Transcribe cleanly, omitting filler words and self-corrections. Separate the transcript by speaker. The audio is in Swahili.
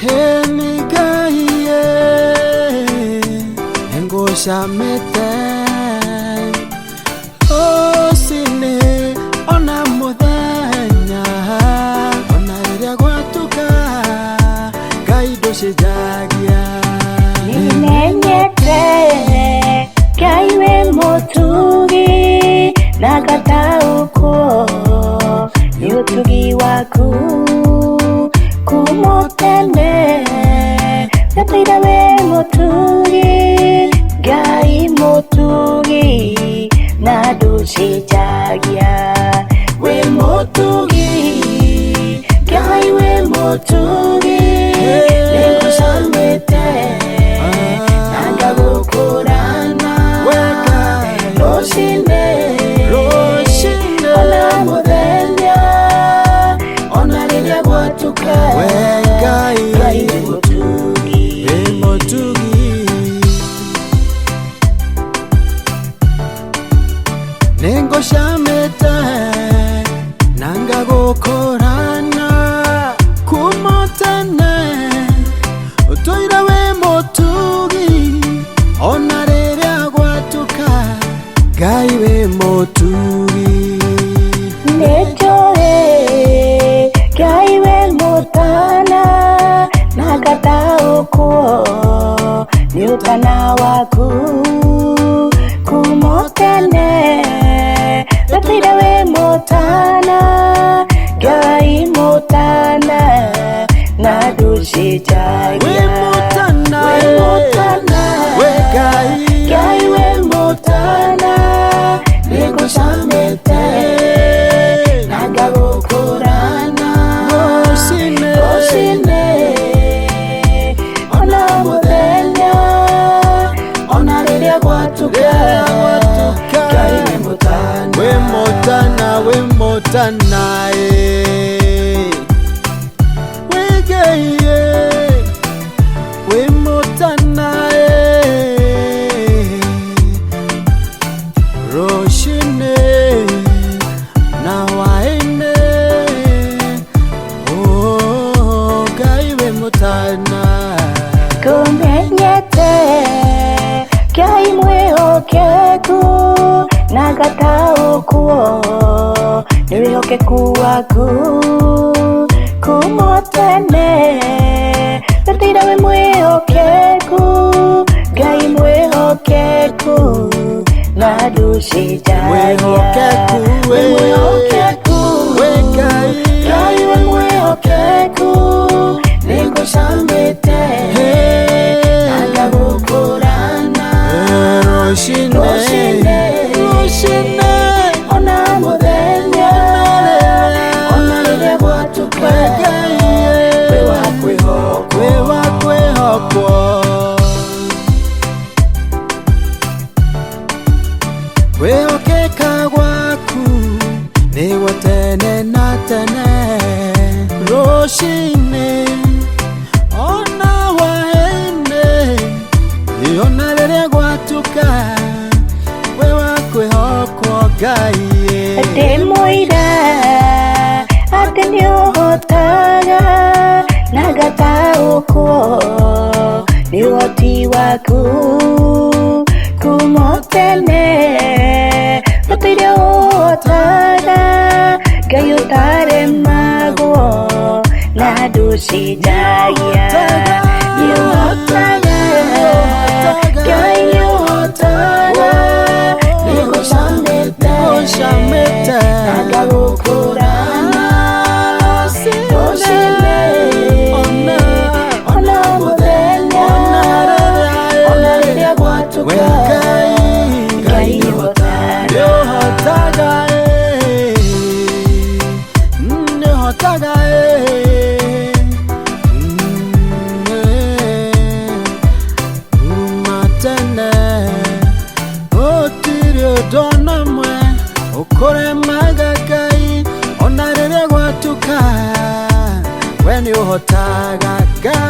Speaker 1: Heni Ngai ngushamite osine ona muthenya ona riria gwatuka Ngai nducenjagia
Speaker 2: nimenyete Ngai we mutugi na gataũkwo nĩ ũtugi waku kumotene Natwira we mutugi Ngai mutugi na nducenjagia we mutugi Ngai we mutugi nĩngũcamĩte na ngagũkũrana rũcinĩ ona mũthenya ona rĩrĩa gwatuka Ngai we mutugi
Speaker 1: nĩngũcamĩte na ngagũkũrana kuma tene ũtũire wĩ mũtugi ona rĩrĩa gwatuka Ngai wĩ mũtugi
Speaker 2: nĩnjũĩ Ngai wĩ mũtana na ngataũkwo nĩ ũtana waku kuma tene Natwira we mũtana Ngai mũtana na nducenjagia Ngai we mũtana nĩngũcamĩte na ngagũkũrana rũcinĩ ona mũthenya ona rĩrĩa gwatuka Ngai we mũtana
Speaker 1: we mũtana we Ngai we mũtana rũcinĩ na hwaĩ-inĩ Ngai we mũtana
Speaker 2: ngũmenyete Ngai mwĩhokeku na ngataũkwo nĩ wĩhokeku waku kuma tene Natwira we mwĩhokeku Ngai mwĩhokeku na nducenjagia mwĩhokeku Ngai we mwĩhokeku nĩngũcamĩte na ngagũkũrana rũcinĩ ona mũthenya ona rĩrĩa gwatuka we wa kwĩhokwo
Speaker 1: kwĩhokeka gwaku nĩ gwa tene na tene rũcinĩ ona hwaĩ-inĩ ona rĩrĩa gwatuka we wa kwĩhokwo Ngai
Speaker 2: ndĩmũira atĩ nĩũhotaga na ngataũkwo nĩ ũhoti waku kuma tene Natwira ũhotaga Ngai ũtaremagwo na nducenjagia nĩũhotaga Ngai nĩũhotaga nĩngũcamĩte na ngagũkũrana rũcinĩ ona mũthenya ona rĩrĩa gwatuka Ngai nĩũhotaga
Speaker 1: matene gũtirĩ ũndũ namwe ũkũremaga Ngai ona rĩrĩa gwatuka we nĩũhotaga Ngai